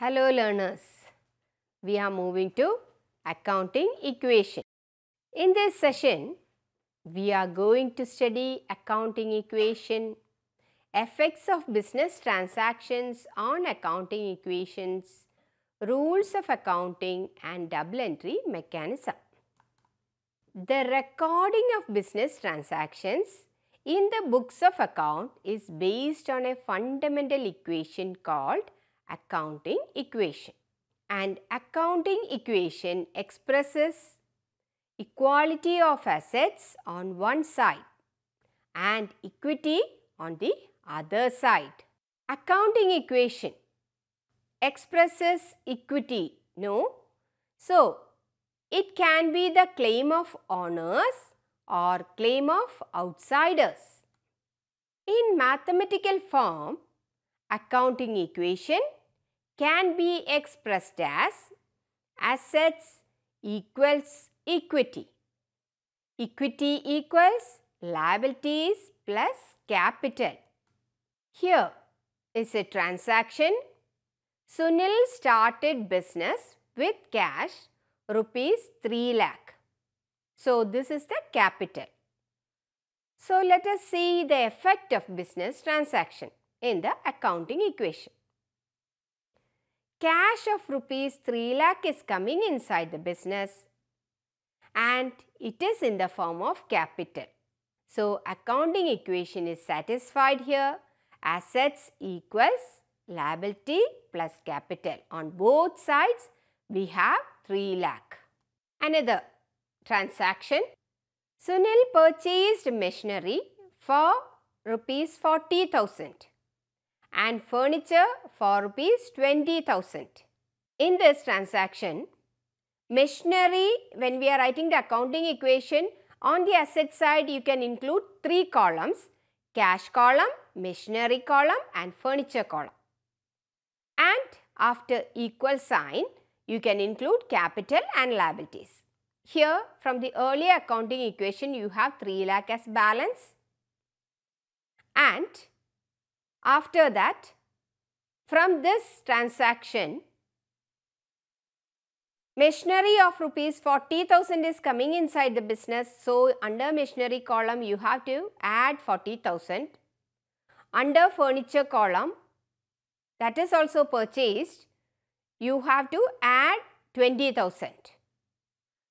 Hello learners, we are moving to accounting equation. In this session, we are going to study accounting equation, effects of business transactions on accounting equations, rules of accounting and double entry mechanism. The recording of business transactions in the books of account is based on a fundamental equation called accounting equation, and accounting equation expresses equality of assets on one side and equity on the other side. Accounting equation expresses equity, no? So, it can be the claim of owners or claim of outsiders. In mathematical form, accounting equation can be expressed as assets equals equity. Equity equals liabilities plus capital. Here is a transaction. Sunil started business with cash rupees 3 lakh. So, this is the capital. So, let us see the effect of business transaction in the accounting equation. Cash of rupees 3 lakh is coming inside the business and it is in the form of capital. So, accounting equation is satisfied here. Assets equals liability plus capital. On both sides, we have 3 lakh. Another transaction. Sunil purchased machinery for rupees 40,000 and furniture for rupees 20,000. In this transaction, machinery, when we are writing the accounting equation, on the asset side you can include 3 columns: cash column, machinery column and furniture column. And after equal sign, you can include capital and liabilities. Here, from the earlier accounting equation, you have 3 lakh as balance. And after that, from this transaction, machinery of rupees 40,000 is coming inside the business. So, under machinery column, you have to add 40,000. Under furniture column, that is also purchased, you have to add 20,000.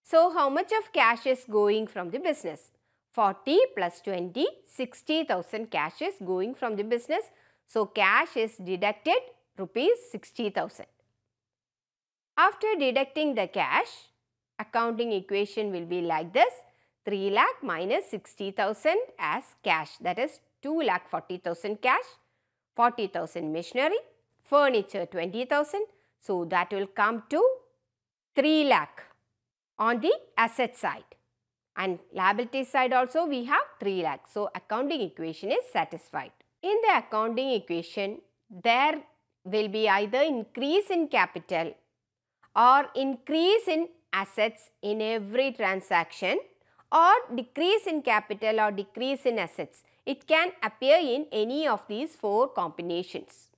So, how much of cash is going from the business? 40 plus 20, 60,000 cash is going from the business. So, cash is deducted rupees 60,000. After deducting the cash, accounting equation will be like this: 3 lakh minus 60,000 as cash, that is 2 lakh 40,000 cash, 40,000 machinery, furniture 20,000. So, that will come to 3 lakh on the asset side, and liability side also we have 3 lakh. So, accounting equation is satisfied. In the accounting equation, there will be either increase in capital or increase in assets in every transaction, or decrease in capital or decrease in assets. It can appear in any of these 4 combinations.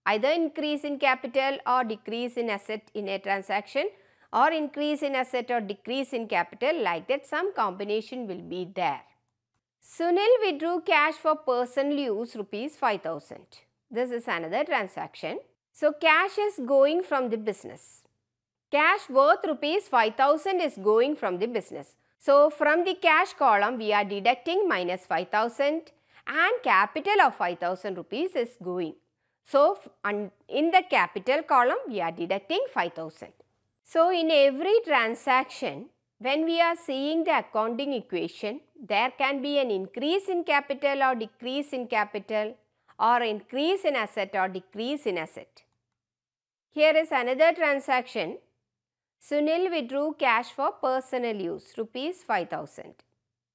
Either increase in capital or decrease in asset in a transaction, or increase in asset or decrease in capital, like that some combination will be there. Sunil withdrew cash for personal use rupees 5,000. This is another transaction. So, cash is going from the business. Cash worth rupees 5,000 is going from the business. So, from the cash column we are deducting minus 5,000 and capital of 5,000 rupees is going. So, in the capital column we are deducting 5,000. So, in every transaction, when we are seeing the accounting equation, there can be an increase in capital or decrease in capital, or increase in asset or decrease in asset. Here is another transaction. Sunil withdrew cash for personal use, rupees 5,000.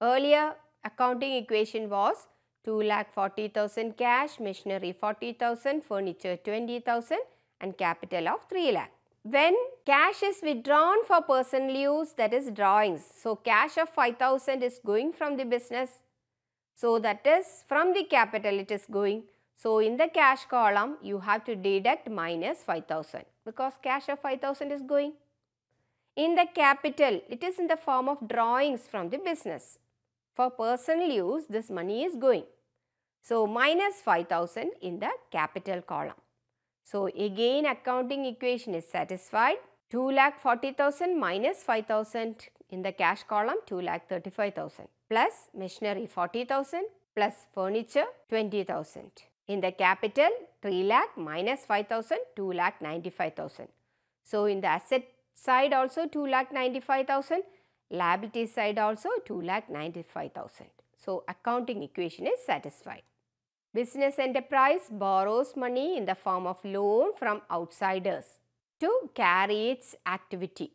Earlier accounting equation was 2,40,000 cash, machinery 40,000, furniture 20,000 and capital of 3 lakh. When cash is withdrawn for personal use, that is drawings. So, cash of 5,000 is going from the business. So, that is from the capital it is going. So, in the cash column, you have to deduct minus 5,000 because cash of 5,000 is going. In the capital, it is in the form of drawings from the business. For personal use, this money is going. So, minus 5,000 in the capital column. So, again accounting equation is satisfied. 2,40,000 minus 5,000 in the cash column, 2,35,000 plus machinery 40,000 plus furniture 20,000. In the capital, 3 lakh minus 5,000, 2,95,000. So, in the asset side also 2,95,000, liability side also 2,95,000. So, accounting equation is satisfied. Business enterprise borrows money in the form of loan from outsiders to carry its activity.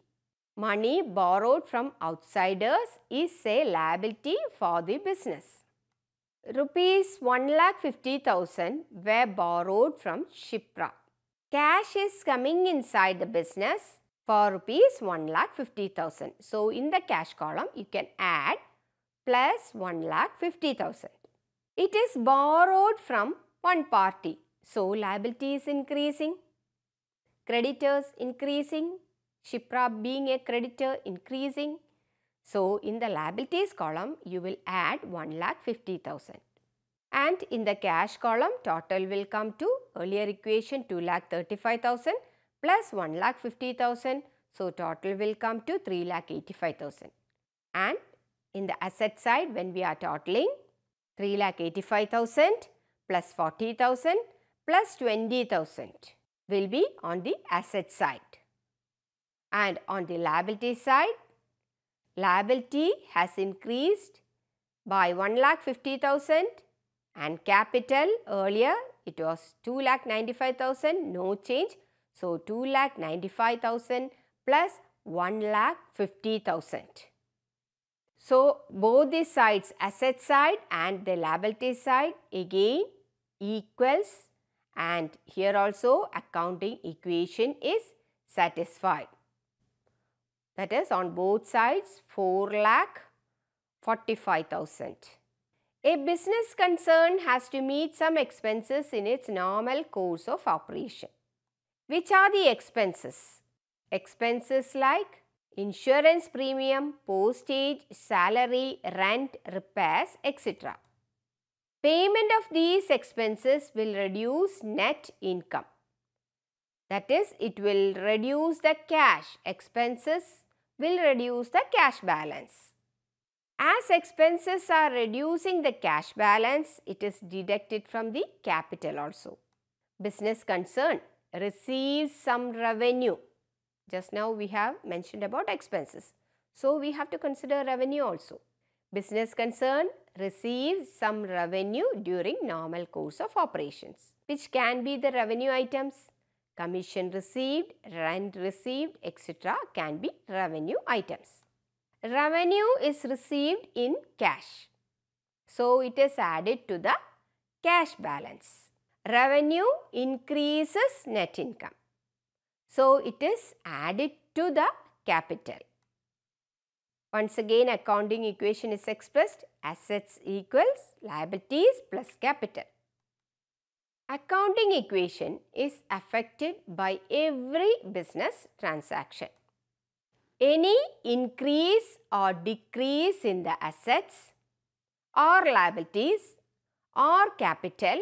Money borrowed from outsiders is a liability for the business. Rupees 1,50,000 were borrowed from Shipra. Cash is coming inside the business for rupees 1,50,000. So, in the cash column, you can add plus 1,50,000. It is borrowed from one party. So, liability is increasing. Creditors increasing. Shipra being a creditor increasing. So, in the liabilities column, you will add 1,50,000. And in the cash column, total will come to earlier equation 2,35,000 plus 1,50,000. So, total will come to 3,85,000. And in the asset side, when we are totaling, 3,85,000 plus 40,000 plus 20,000 will be on the asset side. And on the liability side, liability has increased by 1,50,000 and capital earlier it was 2,95,000, no change. So, 2,95,000 plus 1,50,000. So, both the sides, asset side and the liability side again equals, and here also accounting equation is satisfied. That is on both sides 4,45,000. A business concern has to meet some expenses in its normal course of operation. Which are the expenses? Expenses like insurance premium, postage, salary, rent, repairs, etc. Payment of these expenses will reduce net income. That is, it will reduce the cash. Expenses will reduce the cash balance. As expenses are reducing the cash balance, it is deducted from the capital also. Business concern receives some revenue. Just now we have mentioned about expenses. So, we have to consider revenue also. Business concern receives some revenue during normal course of operations. Which can be the revenue items? Commission received, rent received, etc. can be revenue items. Revenue is received in cash. So, it is added to the cash balance. Revenue increases net income. So, it is added to the capital. Once again, accounting equation is expressed assets equals liabilities plus capital. Accounting equation is affected by every business transaction. Any increase or decrease in the assets or liabilities or capital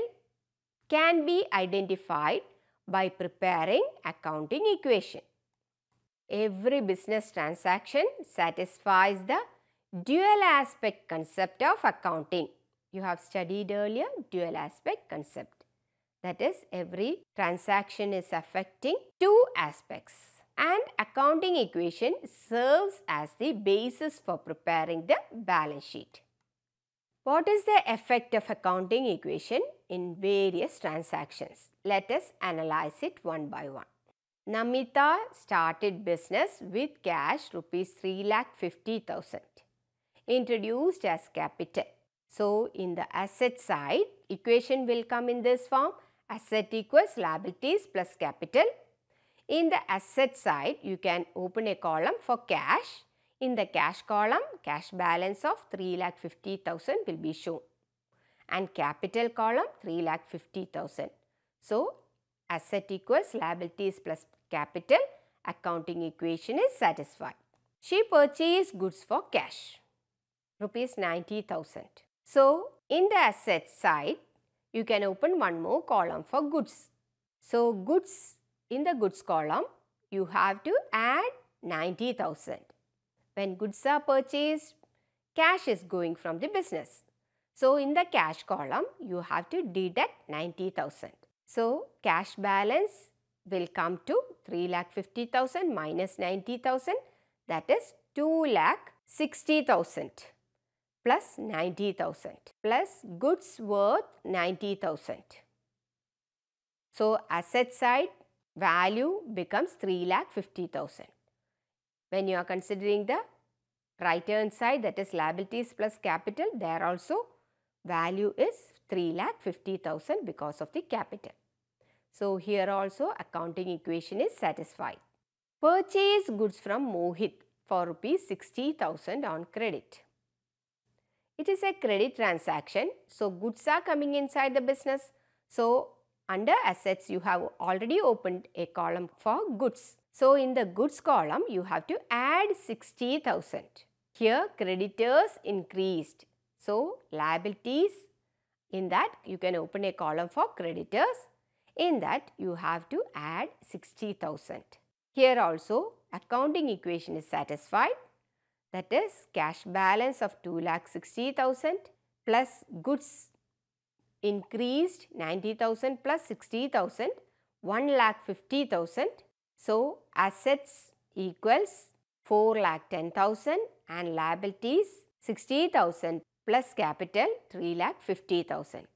can be identified by preparing accounting equation. Every business transaction satisfies the dual aspect concept of accounting. You have studied earlier dual aspect concept. That is, every transaction is affecting two aspects, and accounting equation serves as the basis for preparing the balance sheet. What is the effect of accounting equation in various transactions? Let us analyze it one by one. Namita started business with cash rupees 3,50,000 introduced as capital. So, in the asset side, equation will come in this form: asset equals liabilities plus capital. In the asset side, you can open a column for cash. In the cash column, cash balance of 3,50,000 will be shown. and capital column 3,50,000. So, asset equals liabilities plus capital, accounting equation is satisfied. She purchased goods for cash, rupees 90,000. So, in the asset side, you can open one more column for goods. So, goods, in the goods column, you have to add 90,000. When goods are purchased, cash is going from the business. So, in the cash column, you have to deduct 90,000. So, cash balance will come to 3,50,000 minus 90,000, that is 2,60,000 plus 90,000 plus goods worth 90,000. So, asset side value becomes 3,50,000. When you are considering the right hand side, that is liabilities plus capital, there also value is 3,50,000 because of the capital. So, here also accounting equation is satisfied. Purchase goods from Mohit for rupees 60,000 on credit. It is a credit transaction. So, goods are coming inside the business. So, under assets you have already opened a column for goods. So, in the goods column you have to add 60,000. Here creditors increased. So, liabilities, in that you can open a column for creditors. In that you have to add 60,000. Here also accounting equation is satisfied. That is cash balance of 2,60,000 plus goods increased 90,000 plus 60,000, 1,50,000. So, assets equals 4,10,000 and liabilities 60,000 plus capital 3,50,000.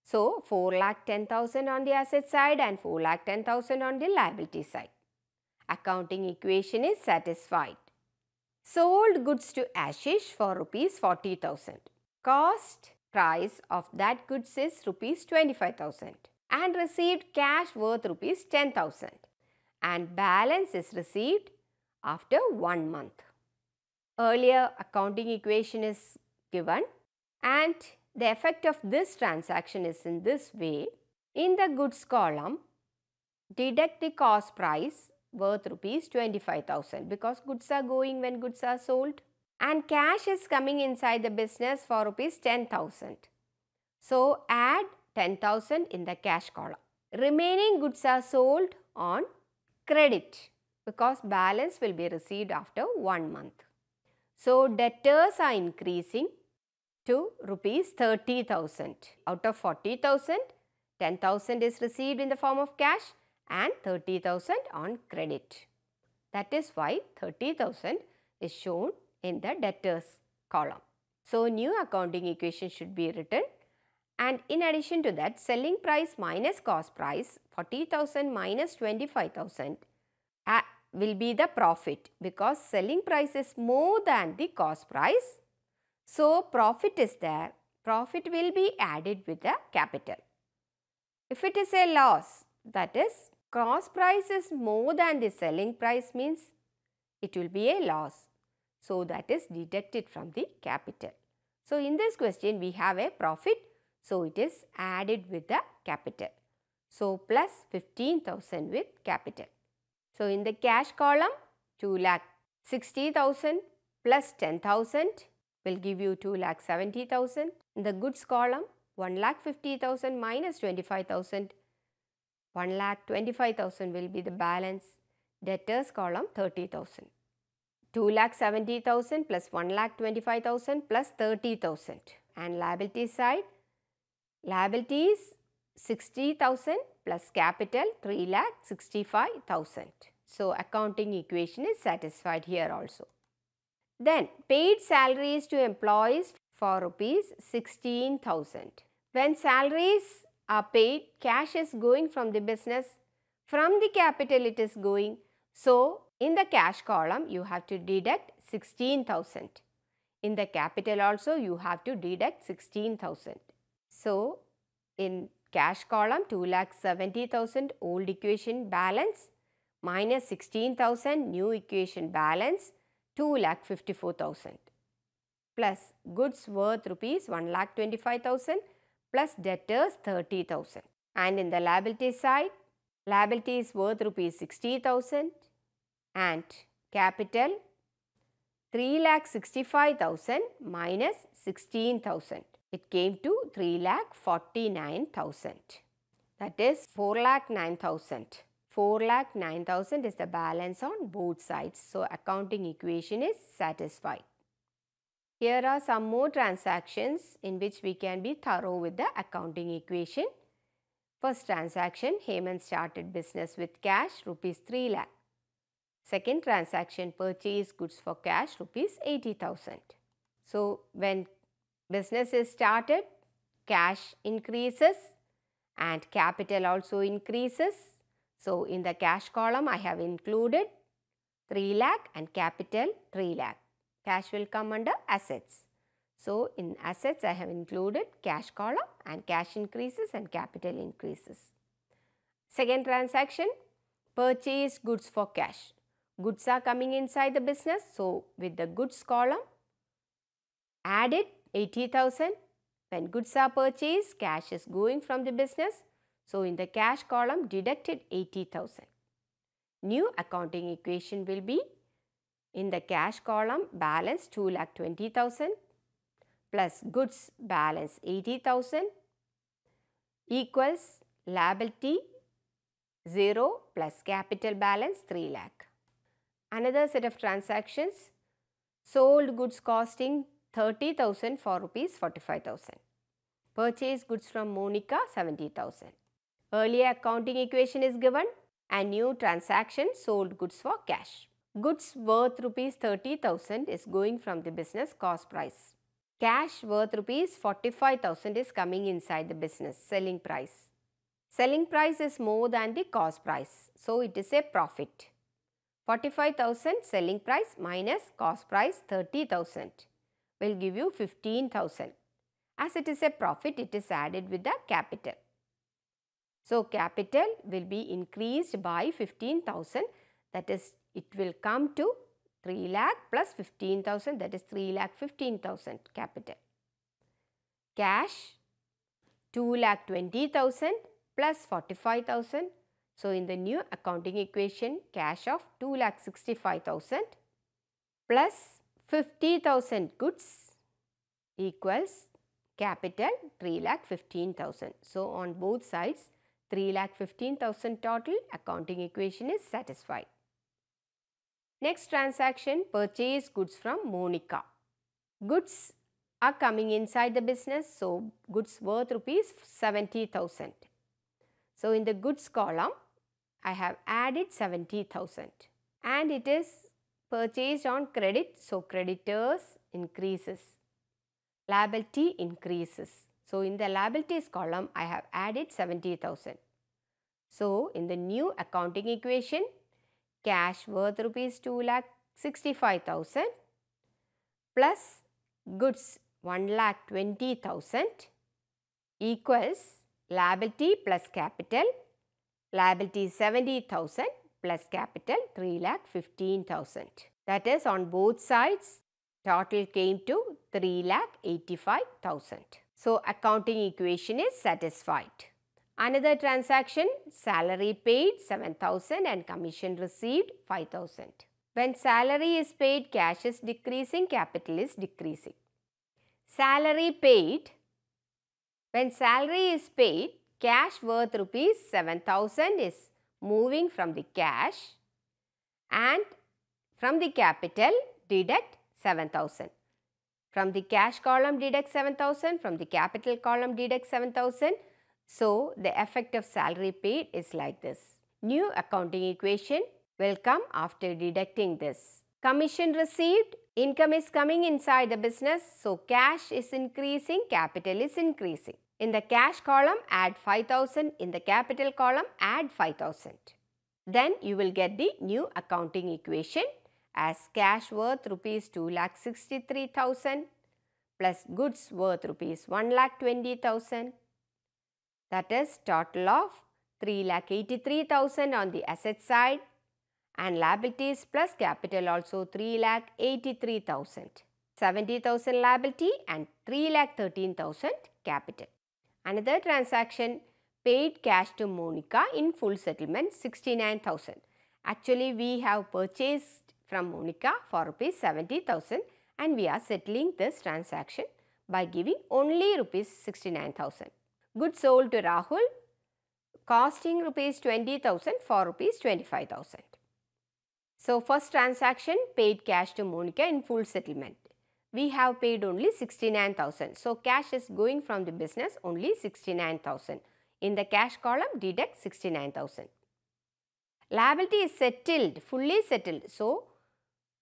So, 4,10,000 on the asset side and 4,10,000 on the liability side. Accounting equation is satisfied. Sold goods to Ashish for rupees 40,000. Cost price of that goods is rupees 25,000 and received cash worth rupees 10,000 and balance is received after 1 month. Earlier accounting equation is given and the effect of this transaction is in this way. In the goods column, deduct the cost price worth rupees 25,000 because goods are going when goods are sold and cash is coming inside the business for rupees 10,000. So, add 10,000 in the cash column. Remaining goods are sold on credit because balance will be received after 1 month. So, debtors are increasing to rupees 30,000. Out of 40,000, 10,000 is received in the form of cash and 30,000 on credit. That is why 30,000 is shown in the debtors column. So, new accounting equation should be written and in addition to that, selling price minus cost price 40,000 minus 25,000 will be the profit because selling price is more than the cost price. So, profit is there, profit will be added with the capital. If it is a loss, that is cost price is more than the selling price means it will be a loss. So, that is deducted from the capital. So, in this question we have a profit. So, it is added with the capital. So, plus 15,000 with capital. So, in the cash column 2,60,000 plus 10,000 will give you 2,70,000. In the goods column 1,50,000 minus 25,000, 1,25,000 will be the balance. Debtors column 30,000. 2,70,000 plus 1,25,000 plus 30,000 and liability side, liabilities 60,000 plus capital 3,65,000. So, accounting equation is satisfied here also. Then paid salaries to employees for rupees 16,000. When salaries are paid, cash is going from the business, from the capital it is going. So, in the cash column you have to deduct 16,000. In the capital also you have to deduct 16,000. So, in cash column 2,70,000 old equation balance minus 16,000 new equation balance 2,54,000 plus goods worth rupees 1,25,000 plus debtors 30,000. And in the liability side, liability is worth rupees 60,000 and capital 3,65,000 minus 16,000. It came to 3,49,000. That is 4,09,000. 4,09,000 is the balance on both sides. So accounting equation is satisfied. Here are some more transactions in which we can be thorough with the accounting equation. First transaction, Hemant started business with cash rupees 3 lakh. Second transaction, purchase goods for cash rupees 80,000. So when business is started, cash increases and capital also increases. So in the cash column I have included 3 lakh and capital 3 lakh. Cash will come under assets. So in assets I have included cash column and cash increases and capital increases. Second transaction, purchase goods for cash. Goods are coming inside the business. So with the goods column, added 80,000. When goods are purchased, cash is going from the business. So in the cash column, deducted 80,000. New accounting equation will be in the cash column balance 2,20,000 plus goods balance 80,000 equals liability 0 plus capital balance 3 lakh. Another set of transactions, sold goods costing 30,000 for rupees 45,000. Purchase goods from Monica 70,000. Earlier accounting equation is given and new transaction, sold goods for cash. Goods worth rupees 30,000 is going from the business cost price. Cash worth rupees 45,000 is coming inside the business selling price. Selling price is more than the cost price. So it is a profit. 45,000 selling price minus cost price 30,000 will give you 15,000. As it is a profit, it is added with the capital. So capital will be increased by 15,000, that is it will come to 3 lakh plus 15,000, that is 3,15,000 capital. Cash 2,20,000 plus 45,000. So in the new accounting equation, cash of 2,65,000 plus 50,000 goods equals capital 3,15,000. So on both sides 3,15,000 total, accounting equation is satisfied. Next transaction, purchase goods from Monica. Goods are coming inside the business, so goods worth rupees 70,000. So in the goods column, I have added 70,000 and it is purchased on credit, so creditors increases, liability increases. So in the liabilities column, I have added 70,000. So in the new accounting equation, cash worth rupees 2,65,000 plus goods 1,20,000 equals liability plus capital, liability 70,000 plus capital 3,15,000. That is on both sides total came to 3,85,000. So accounting equation is satisfied. Another transaction, salary paid 7,000 and commission received 5,000. When salary is paid, cash is decreasing, capital is decreasing. Salary paid, when salary is paid, cash worth rupees 7,000 is moving from the cash and from the capital deduct 7,000. From the cash column deduct 7,000, from the capital column deduct 7,000. So the effect of salary paid is like this. New accounting equation will come after deducting this. Commission received, income is coming inside the business, so cash is increasing, capital is increasing. In the cash column add 5,000, in the capital column add 5,000. Then you will get the new accounting equation as cash worth rupees 2,63,000 plus goods worth rupees 1,20,000. That is total of 3,83,000 on the asset side and liabilities plus capital also 3,83,000. 70,000 liability and 3,13,000 capital. Another transaction, paid cash to Monica in full settlement 69,000. Actually, we have purchased from Monica for rupees 70,000 and we are settling this transaction by giving only rupees 69,000. Goods sold to Rahul costing rupees 20,000 for rupees 25,000. So, first transaction, paid cash to Monica in full settlement. We have paid only 69,000. So, cash is going from the business only 69,000. In the cash column, deduct 69,000. Liability is settled, fully settled. So,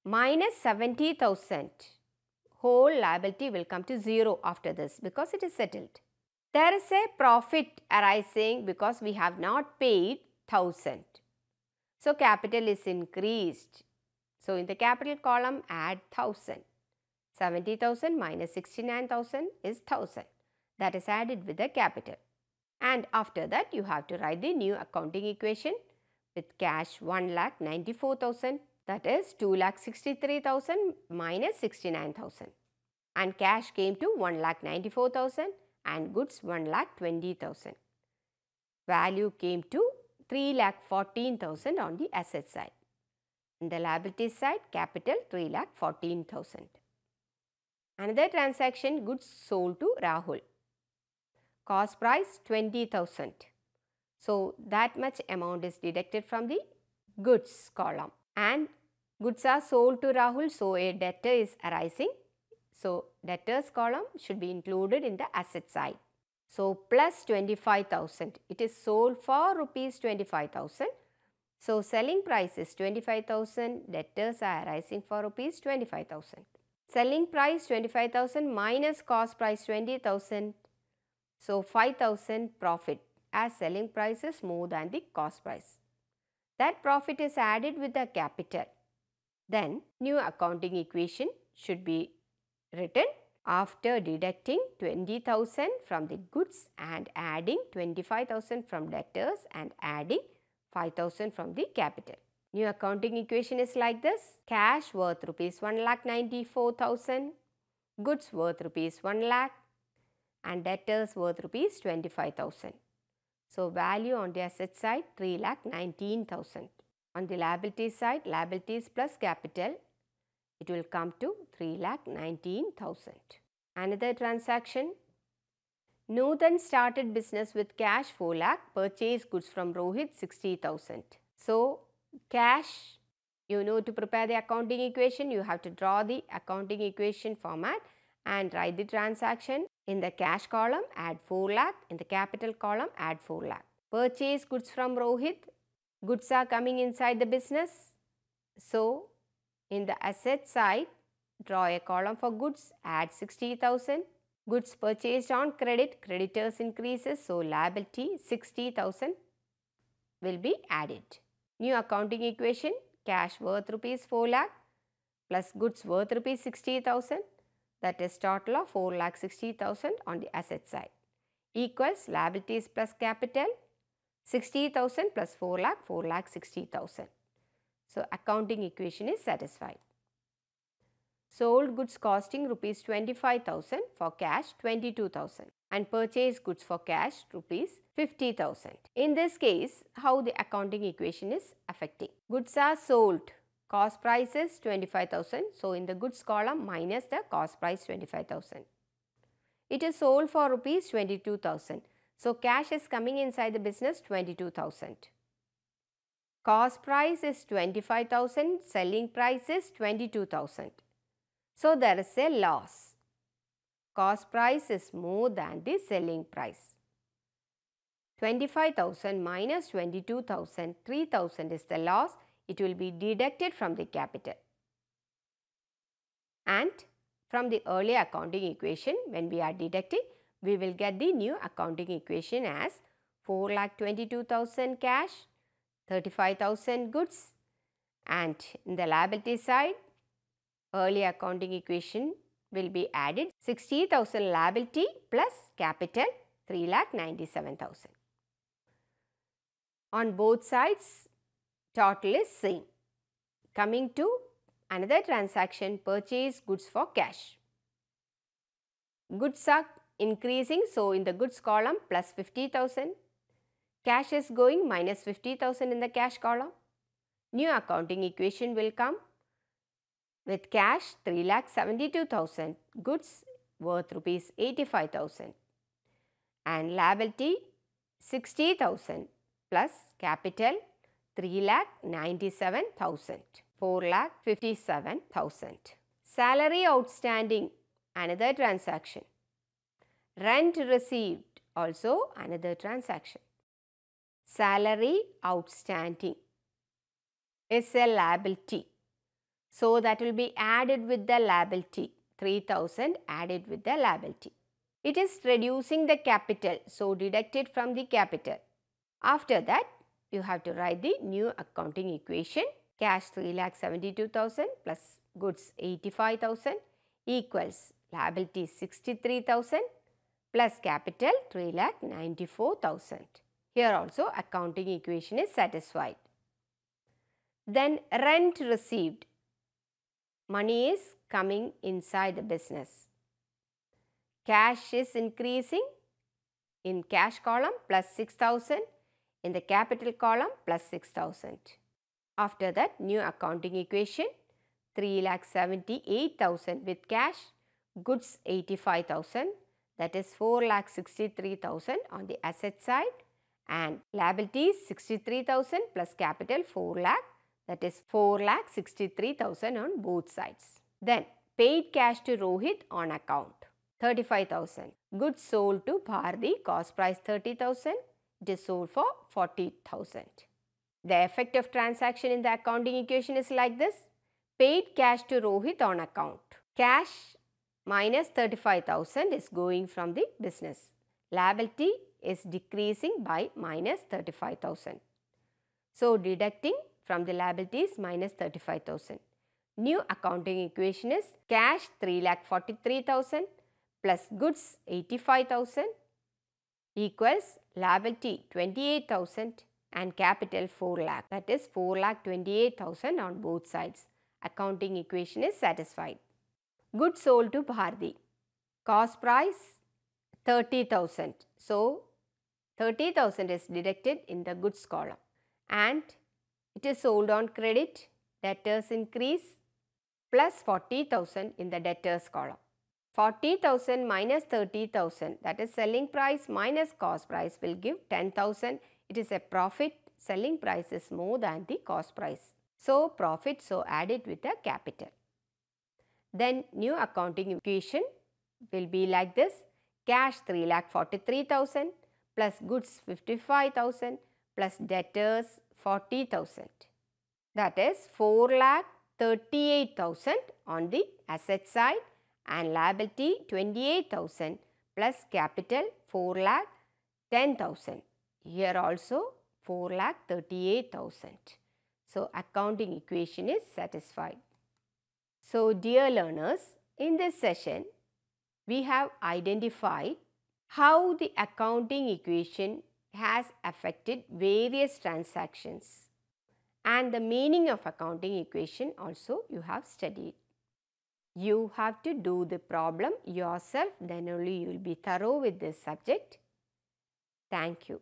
minus 70,000. Whole liability will come to 0 after this because it is settled. There is a profit arising because we have not paid 1,000. So, capital is increased. So, in the capital column, add 1,000. 70,000 minus 69,000 is 1,000. That is added with the capital. And after that, you have to write the new accounting equation with cash 1,94,000. That is 2,63,000 minus 69,000. And cash came to 1,94,000 and goods 1,20,000. Value came to 3,14,000 on the asset side. On the liability side, capital 3,14,000. Another transaction, goods sold to Rahul. Cost price 20,000. So, that much amount is deducted from the goods column. And goods are sold to Rahul, so a debtor is arising. So, debtors column should be included in the asset side. So, plus 25,000. It is sold for rupees 25,000. So, selling price is 25,000. Debtors are arising for rupees 25,000. Selling price 25,000 minus cost price 20,000. So, 5,000 profit as selling price is more than the cost price. That profit is added with the capital. Then, new accounting equation should be written after deducting 20,000 from the goods and adding 25,000 from debtors and adding 5,000 from the capital. New accounting equation is like this. Cash worth rupees 1,94,000, goods worth rupees 1 lakh and debtors worth rupees 25,000. So, value on the asset side 3,19,000. On the liability side, liabilities plus capital, it will come to 3,19,000. Another transaction, Nuthan started business with cash 4 lakh, purchased goods from Rohit 60,000. So, cash, to prepare the accounting equation, you have to draw the accounting equation format and write the transaction. In the cash column, add 4 lakh. In the capital column, add 4 lakh. Purchase goods from Rohit. Goods are coming inside the business. So, in the asset side, draw a column for goods, add 60,000. Goods purchased on credit, creditors increases. So, liability 60,000 will be added. New accounting equation, cash worth rupees 4 lakh plus goods worth rupees 60,000, that is total of 4,60,000 on the asset side, equals liabilities plus capital 60,000 plus 4 lakh, 4,60,000. So, accounting equation is satisfied. Sold goods costing rupees 25,000 for cash 22,000 and purchased goods for cash rupees 50,000. In this case, how the accounting equation is affecting. Goods are sold, cost price is 25,000. So, in the goods column minus the cost price 25,000. It is sold for rupees 22,000. So, cash is coming inside the business 22,000. Cost price is 25,000, selling price is 22,000. So, there is a loss. Cost price is more than the selling price. 25,000 minus 22,000, 3,000 is the loss. It will be deducted from the capital. And from the earlier accounting equation, when we are deducting, we will get the new accounting equation as 4,22,000 cash, 35,000 goods, and in the liability side, early accounting equation will be added 60,000 liability plus capital 3,97,000. On both sides, total is same. Coming to another transaction, purchase goods for cash. Goods are increasing, so in the goods column plus 50,000. Cash is going minus 50,000 in the cash column. New accounting equation will come with cash 3,72,000, goods worth rupees 85,000 and liability 60,000 plus capital 3,97,000, 4,57,000. Salary outstanding, another transaction. Rent received, also another transaction. Salary outstanding is a liability. So that will be added with the liability, 3,000 added with the liability. It is reducing the capital, so deducted from the capital. After that, you have to write the new accounting equation. Cash 3,72,000 plus goods 85,000 equals liability 63,000 plus capital 3,94,000. Here also accounting equation is satisfied. Then rent received. Money is coming inside the business. Cash is increasing in cash column plus 6,000, in the capital column plus 6,000. After that, new accounting equation 3,78,000 with cash, goods 85,000, that is 4,63,000 on the asset side, and liabilities 63,000 plus capital 4 lakh, that is 4,63,000 on both sides. Then paid cash to Rohit on account 35,000. Goods sold to Bharti, cost price 30,000. It is sold for 40,000. The effect of transaction in the accounting equation is like this. Paid cash to Rohit on account. Cash minus 35,000 is going from the business. Liability is decreasing by minus 35,000. So deducting from the liabilities minus 35,000. New accounting equation is cash 3,43,000 plus goods 85,000 equals liability 28,000 and capital 4 lakh, that is 4,28,000 on both sides. Accounting equation is satisfied. Goods sold to Bharti. Cost price 30,000. So 30,000 is deducted in the goods column and it is sold on credit. Debtors increase plus 40,000 in the debtors column. 40,000 minus 30,000, that is selling price minus cost price, will give 10,000. It is a profit. Selling price is more than the cost price. So profit, so added with the capital. Then new accounting equation will be like this. Cash 3,43,000 plus goods 55,000 plus debtors 40,000. That is 4,38,000 on the asset side and liability 28,000 plus capital 4,10,000. Here also 4,38,000. So accounting equation is satisfied. So dear learners, in this session we have identified how the accounting equation has affected various transactions and the meaning of accounting equation also you have studied. You have to do the problem yourself, then only you will be thorough with this subject. Thank you.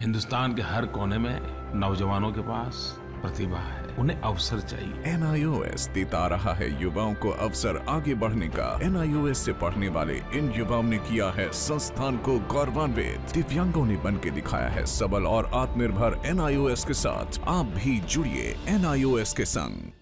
Hindustan के हर कोने में नौजवानों के पास प्रतिभा है, उन्हें अवसर चाहिए। NIOS देता रहा है युवाओं को अवसर आगे बढ़ने का। NIOS से पढ़ने वाले इन युवाओं ने किया है संस्थान को गौरवान्वित। दिव्यांगों ने बन के दिखाया है सबल और आत्मनिर्भर। NIOS के साथ आप भी जुड़िए NIOS के संग।